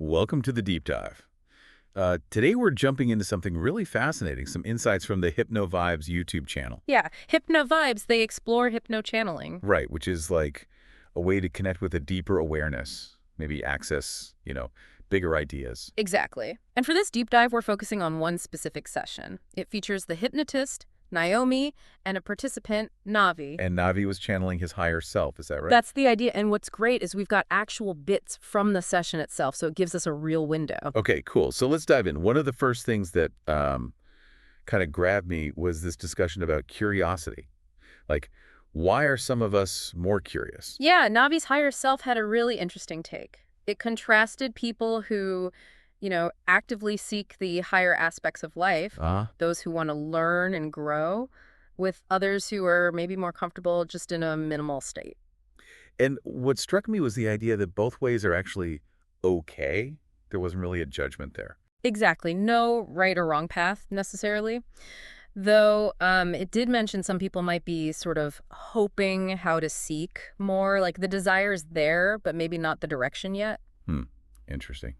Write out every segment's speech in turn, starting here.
Welcome to the deep dive. Today we're jumping into something really fascinating, some insights from the Hypnovibes YouTube channel. Yeah, Hypnovibes, they explore hypno-channeling. Right, which is like a way to connect with a deeper awareness, maybe access, bigger ideas. Exactly. And for this deep dive, we're focusing on one specific session. It features the hypnotist, Naomi, and a participant, Navi. And Navi was channeling his higher self, is that right? That's the idea. And what's great is we've got actual bits from the session itself, so it gives us a real window. Okay, cool. So let's dive in. One of the first things that kind of grabbed me was this discussion about curiosity. Like, why are some of us more curious? Yeah, Navi's higher self had a really interesting take. It contrasted people who, actively seek the higher aspects of life, those who want to learn and grow, with others who are maybe more comfortable just in a minimal state. And what struck me was the idea that both ways are actually okay. There wasn't really a judgment there. Exactly. No right or wrong path, necessarily. Though it did mention some people might be sort of hoping how to seek more, like the desire is there, but maybe not the direction yet. Interesting.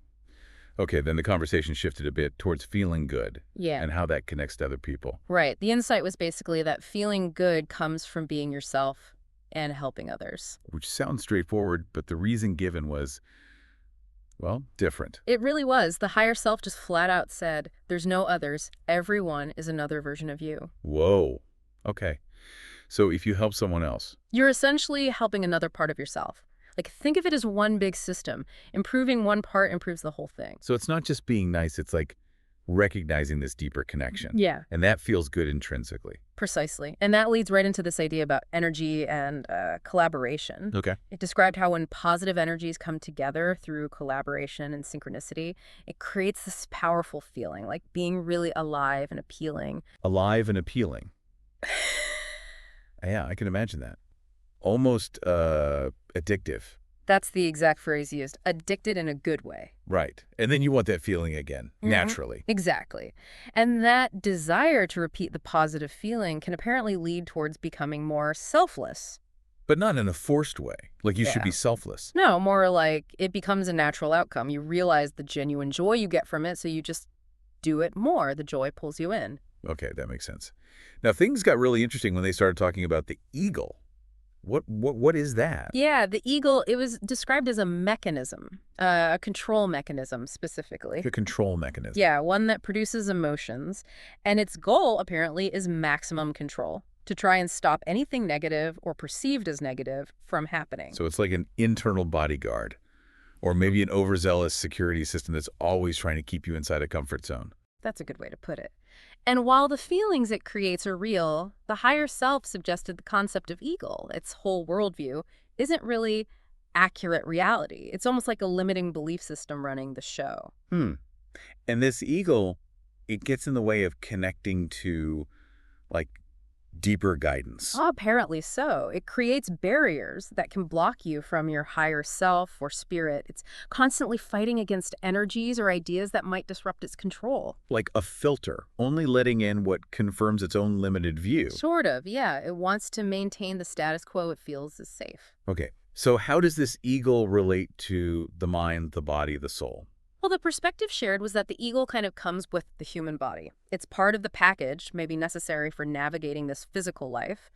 Okay, then the conversation shifted a bit towards feeling good. Yeah. And how that connects to other people. Right. The insight was basically that feeling good comes from being yourself and helping others. Which sounds straightforward, but the reason given was, well, different. It really was. The higher self just flat out said, there's no others. Everyone is another version of you. Whoa. Okay. So if you help someone else. You're essentially helping another part of yourself. Like, think of it as one big system. Improving one part improves the whole thing. So it's not just being nice, it's like recognizing this deeper connection. Yeah. And that feels good intrinsically. Precisely. And that leads right into this idea about energy and collaboration. Okay. It described how when positive energies come together through collaboration and synchronicity, it creates this powerful feeling, like being really alive and appealing. Alive and appealing. Yeah, I can imagine that. Almost addictive. That's the exact phrase used. Addicted in a good way. Right. And then you want that feeling again, naturally. Exactly. And that desire to repeat the positive feeling can apparently lead towards becoming more selfless. But not in a forced way. Like you should be selfless. No, more like it becomes a natural outcome. You realize the genuine joy you get from it, so you just do it more. The joy pulls you in. Okay, that makes sense. Now, things got really interesting when they started talking about the eagle. What is that? Yeah, the eagle, it was described as a mechanism, a control mechanism specifically. A control mechanism. Yeah, one that produces emotions. And its goal, apparently, is maximum control, to try and stop anything negative or perceived as negative from happening. So it's like an internal bodyguard, or maybe an overzealous security system that's always trying to keep you inside a comfort zone. That's a good way to put it. And while the feelings it creates are real, the higher self suggested the concept of eagle, its whole worldview, isn't really accurate reality. It's almost like a limiting belief system running the show. And this eagle, it gets in the way of connecting to, like, deeper guidance. Oh, apparently so. It creates barriers that can block you from your higher self or spirit. It's constantly fighting against energies or ideas that might disrupt its control. Like a filter, only letting in what confirms its own limited view. Sort of, yeah. It wants to maintain the status quo it feels is safe. Okay, so how does this eagle relate to the mind, the body, the soul? Well, the perspective shared was that the eagle kind of comes with the human body. It's part of the package, maybe necessary for navigating this physical life.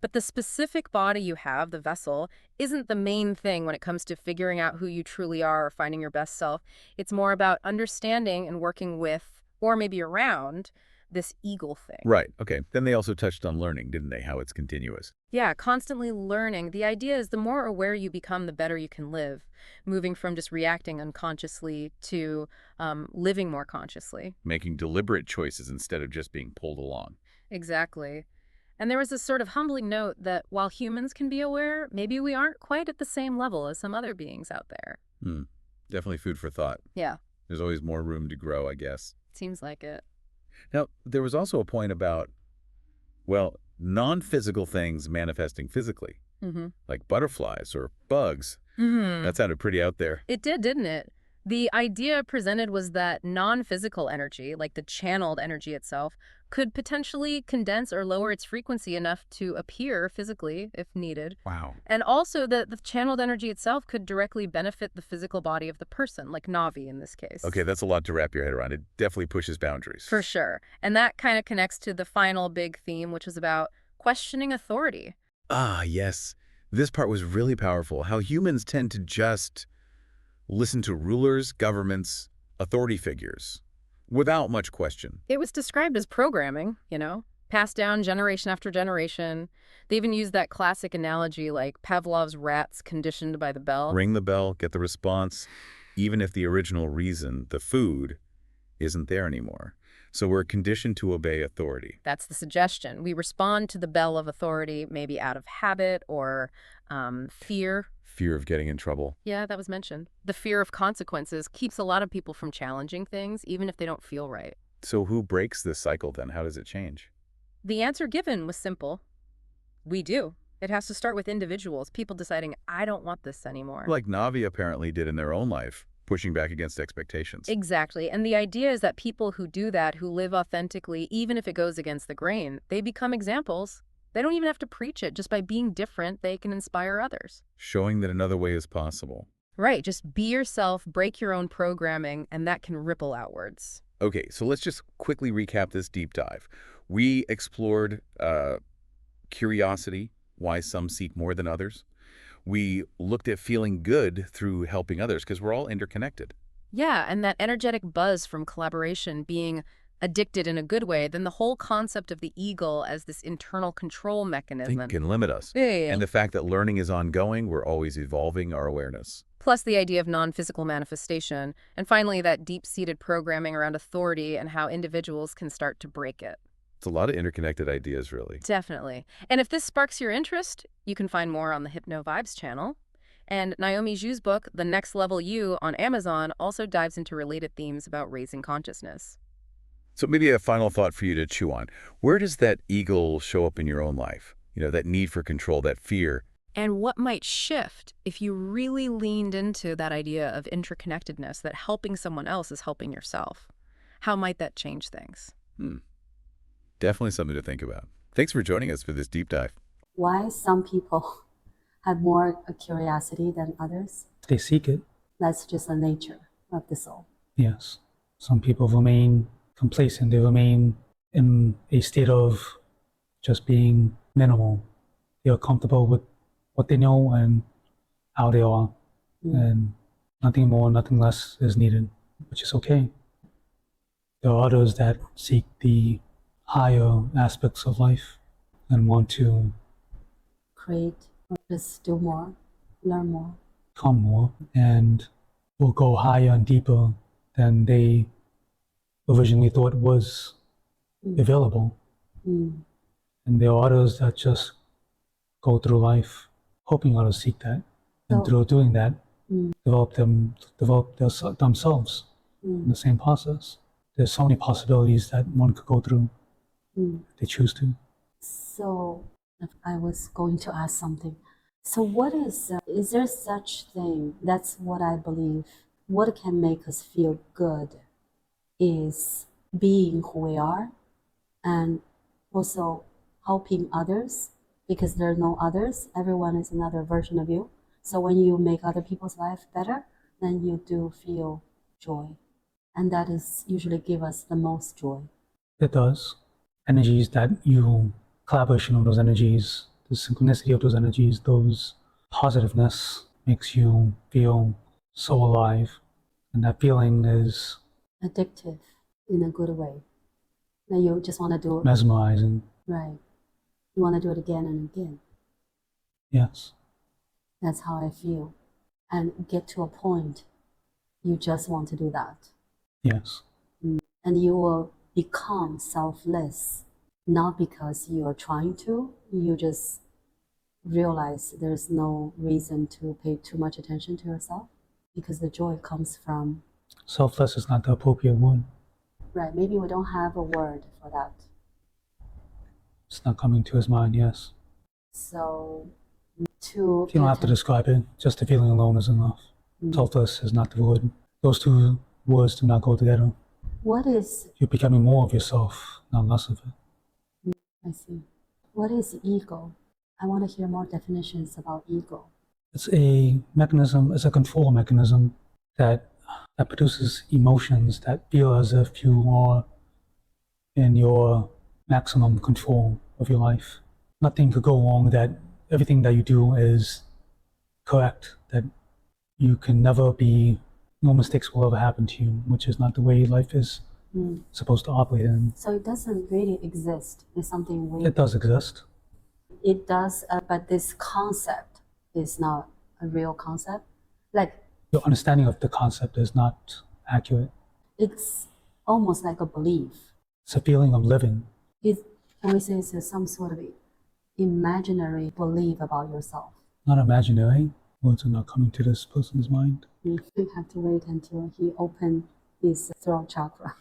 But the specific body you have, the vessel, isn't the main thing when it comes to figuring out who you truly are or finding your best self. It's more about understanding and working with, or maybe around, this eagle thing. Right, okay. Then they also touched on learning, didn't they? How it's continuous. Yeah, constantly learning. The idea is the more aware you become, the better you can live, moving from just reacting unconsciously to living more consciously. Making deliberate choices instead of just being pulled along. Exactly. And there was this sort of humbling note that while humans can be aware, maybe we aren't quite at the same level as some other beings out there. Definitely food for thought. Yeah. There's always more room to grow, I guess. Seems like it. Now, there was also a point about, well, non-physical things manifesting physically, like butterflies or bugs. That sounded pretty out there. It did, didn't it? The idea presented was that non-physical energy, like the channeled energy itself, could potentially condense or lower its frequency enough to appear physically if needed. Wow. And also that the channeled energy itself could directly benefit the physical body of the person, like Navi in this case. Okay, that's a lot to wrap your head around. It definitely pushes boundaries. For sure. And that kind of connects to the final big theme, which is about questioning authority. Ah, yes. This part was really powerful. How humans tend to just listen to rulers, governments, authority figures without much question. It was described as programming, passed down generation after generation. They even used that classic analogy like Pavlov's rats conditioned by the bell. Ring the bell, get the response, even if the original reason, the food, isn't there anymore. So we're conditioned to obey authority. That's the suggestion. We respond to the bell of authority, maybe out of habit or fear. Fear of getting in trouble. Yeah, that was mentioned. The fear of consequences keeps a lot of people from challenging things, even if they don't feel right. So who breaks this cycle then? How does it change? The answer given was simple. We do. It has to start with individuals, people deciding, I don't want this anymore. Like Navi apparently did in their own life, pushing back against expectations. Exactly. And the idea is that people who do that, who live authentically, even if it goes against the grain, they become examples. They don't even have to preach it. Just by being different, they can inspire others. Showing that another way is possible. Right. Just be yourself, break your own programming, and that can ripple outwards. Okay, so let's just quickly recap this deep dive. We explored curiosity, why some seek more than others. We looked at feeling good through helping others because we're all interconnected. Yeah, and that energetic buzz from collaboration being addicted in a good way, then the whole concept of the eagle as this internal control mechanism. Think can limit us. Yeah. And the fact that learning is ongoing, we're always evolving our awareness. Plus the idea of non-physical manifestation. And finally, that deep-seated programming around authority and how individuals can start to break it. It's a lot of interconnected ideas, really. Definitely. And if this sparks your interest, you can find more on the Hypno Vibes channel. And Naomi Zhu's book, The Next Level You, on Amazon, also dives into related themes about raising consciousness. So maybe a final thought for you to chew on. Where does that eagle show up in your own life? That need for control, that fear. And what might shift if you really leaned into that idea of interconnectedness, that helping someone else is helping yourself? How might that change things? Definitely something to think about. Thanks for joining us for this deep dive. Why some people have more curiosity than others? They seek it. That's just the nature of the soul. Yes. Some people remain complacent. They remain in a state of just being minimal. They are comfortable with what they know and how they are. And nothing more, nothing less is needed, which is okay. There are others that seek the higher aspects of life and want to Create, or just do more, learn more. come more, and will go higher and deeper than they originally thought was available. And there are others that just go through life hoping others seek that, and through doing that, develop themselves in the same process. There's so many possibilities that one could go through if they choose to. So if I was going to ask something. So what is there such thing? That's what I believe. What can make us feel good is being who we are and also helping others, because there are no others. Everyone is another version of you. So when you make other people's life better, then you do feel joy. And that is usually give us the most joy. It does. Energies that you, collaboration of those energies, the synchronicity of those energies, those positiveness makes you feel so alive. And that feeling is Addictive in a good way. Now you just want to do it. mesmerizing. Right. You want to do it again and again. Yes. That's how I feel. And get to a point, you just want to do that. Yes. And you will become selfless, not because you are trying to, you just realize there's no reason to pay too much attention to yourself, because the joy comes from... Selfless is not the appropriate word. Right, maybe we don't have a word for that. It's not coming to his mind, yes. So, You don't have to describe it, just the feeling alone is enough. Selfless is not the word Those two words do not go together. What is, You're becoming more of yourself, not less of it. I see. What is ego? I want to hear more definitions about ego. It's a mechanism, it's a control mechanism that produces emotions that feel as if you are in your maximum control of your life. Nothing could go wrong, that everything that you do is correct, that you can never be, no mistakes will ever happen to you, which is not the way life is supposed to operate in. So it doesn't really exist. It's something we... It does exist. It does, but this concept is not a real concept. Like, Your understanding of the concept is not accurate. it's almost like a belief. It's a feeling of living. It always says some sort of imaginary belief about yourself. Not imaginary. Words are not coming to this person's mind. You have to wait until he opened his throat chakra.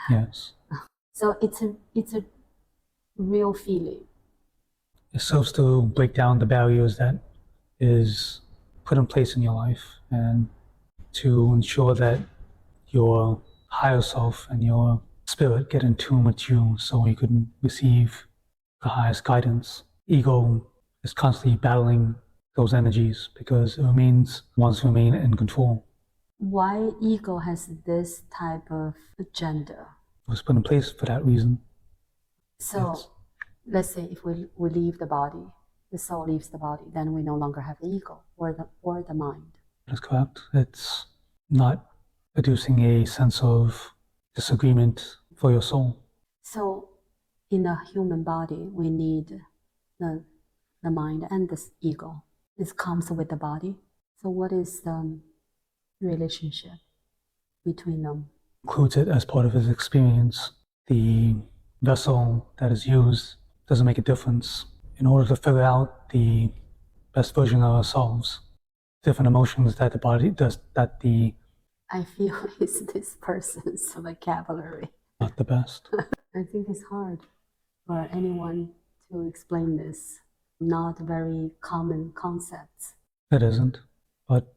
Yes. So it's a real feeling. It serves to break down the barriers that is put in place in your life and to ensure that your higher self and your spirit get in tune with you so you can receive the highest guidance. Ego is constantly battling those energies because it wants to remain in control. Why ego has this type of agenda? It was put in place for that reason. So Yes. let's say if we leave the body, the soul leaves the body, then we no longer have the ego or the mind. That's correct. It's not producing a sense of disagreement for your soul. So in the human body, we need the mind and the ego. This comes with the body. So what is the relationship between them? Includes it as part of his experience. The vessel that is used doesn't make a difference. In order to figure out the best version of ourselves, different emotions that the body does, that the I feel it's this person's vocabulary. not the best. I think it's hard for anyone to explain this. Not very common concepts. It isn't. But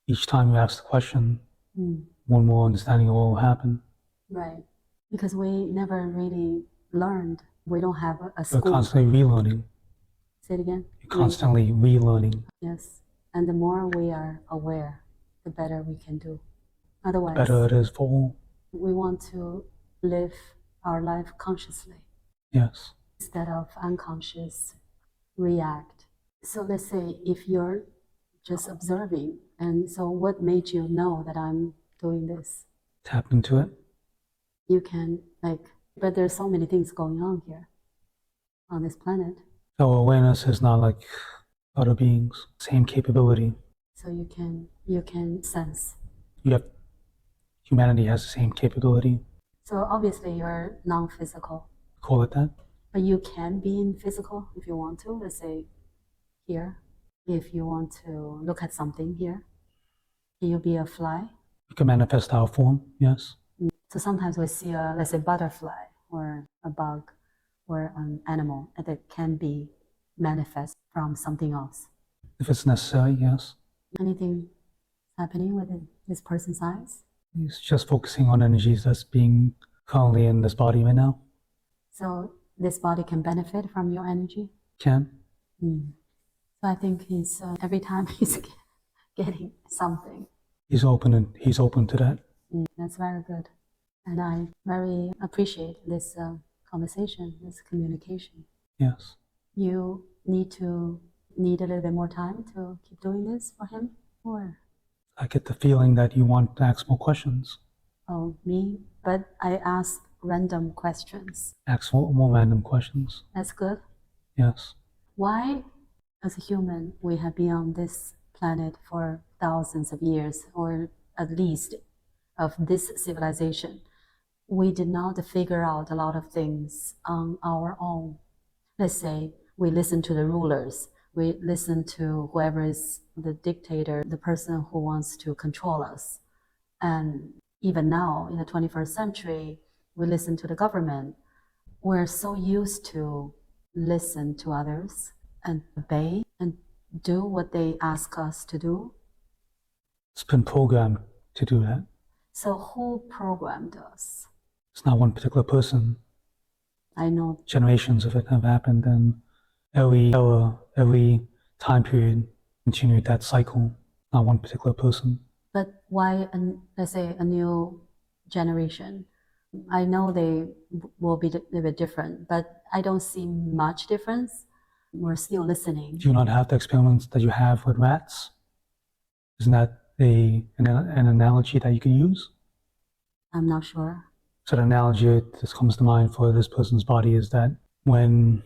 each time you ask the question, one more understanding will happen. Right. Because we never really learned. We don't have a We're school. constantly relearning. Say it again. You're constantly relearning. Yes. And the more we are aware, the better we can do. Otherwise, Better it is for all. we want to live our life consciously Yes. instead of unconscious react. So let's say if you're just observing, and so what made you know that I'm doing this? Tap into it. You can but there's so many things going on here on this planet. Our awareness is not like other beings. Same capability. So you can sense. Humanity has the same capability. So obviously you're non-physical, Call it that. but you can be in physical if you want to. Let's say here, if you want to look at something here, can you be a fly? We can manifest our form, yes. So sometimes we see let's say butterfly or a bug or an animal that can be manifest from something else. If it's necessary, yes. Anything happening with this person's eyes? He's just focusing on energies that's being currently in this body right now. So this body can benefit from your energy? Can. So I think he's every time he's getting something. He's open to that. That's very good. And I very appreciate this conversation, this communication. Yes. You need a little bit more time to keep doing this for him? Or? I get the feeling that you want to ask more questions. Oh, me? But I ask random questions. Ask more random questions. That's good. Yes. Why, as a human, we have been on this planet for thousands of years, or at least of this civilization, we did not figure out a lot of things on our own. Let's say we listen to the rulers, we listen to whoever is the dictator, the person who wants to control us. And even now, in the 21st century, we listen to the government. We're so used to listen to others and obey and do what they ask us to do. It's been programmed to do that. So who programmed us? It's not one particular person. I know. Generations of it have happened, and every era, every time period continued that cycle. Not one particular person. But why, let's say, a new generation? I know they will be a little bit different, but I don't see much difference. We're still listening. Do you not have the experiments that you have with rats? Isn't that an analogy that you can use? I'm not sure. So the analogy that comes to mind for this person's body is that when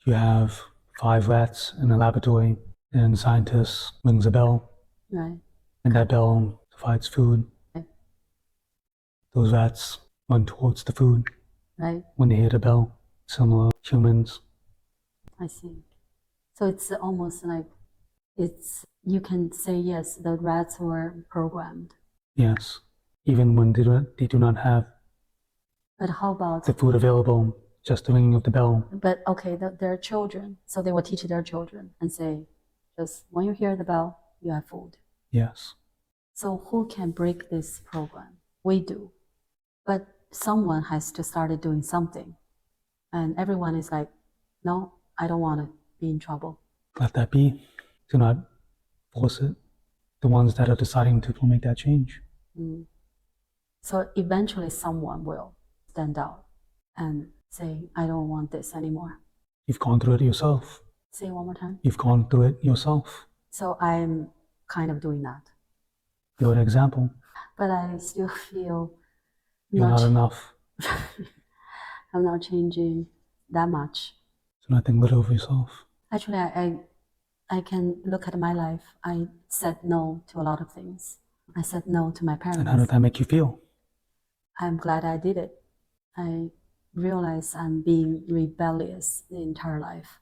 you have 5 rats in a laboratory and the scientist rings a bell, Right. and that bell provides food, Right. those rats run towards the food Right. when they hear the bell. Similar humans. I see. So it's almost like you can say, yes, the rats were programmed. Yes, even when they do not have But how about the food available, just the ringing of the bell. But okay, they're children, so they will teach their children and say, just when you hear the bell, you have food. Yes. So who can break this program? We do. But someone has to start doing something. And everyone is like, no, I don't want to be in trouble. Let that be. Do not force it. The ones that are deciding to make that change. Mm. So eventually someone will stand out and say, I don't want this anymore. You've gone through it yourself. Say it one more time. You've gone through it yourself. So I'm kind of doing that. You're an example. But I still feel You're not enough. I'm not changing that much. Do not think little of yourself. Actually, I can look at my life. I said no to a lot of things. I said no to my parents. And how did that make you feel? I'm glad I did it. I realize I'm being rebellious the entire life.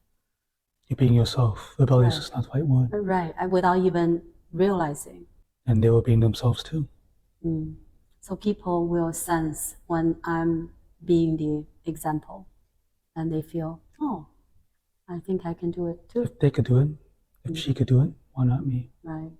You're being yourself. Rebellious Right. is not the right word. Right, without even realizing. And they were being themselves too. Mm. So people will sense when I'm being the example, and they feel, oh, I think I can do it too. If they could do it, if she could do it, why not me? Right.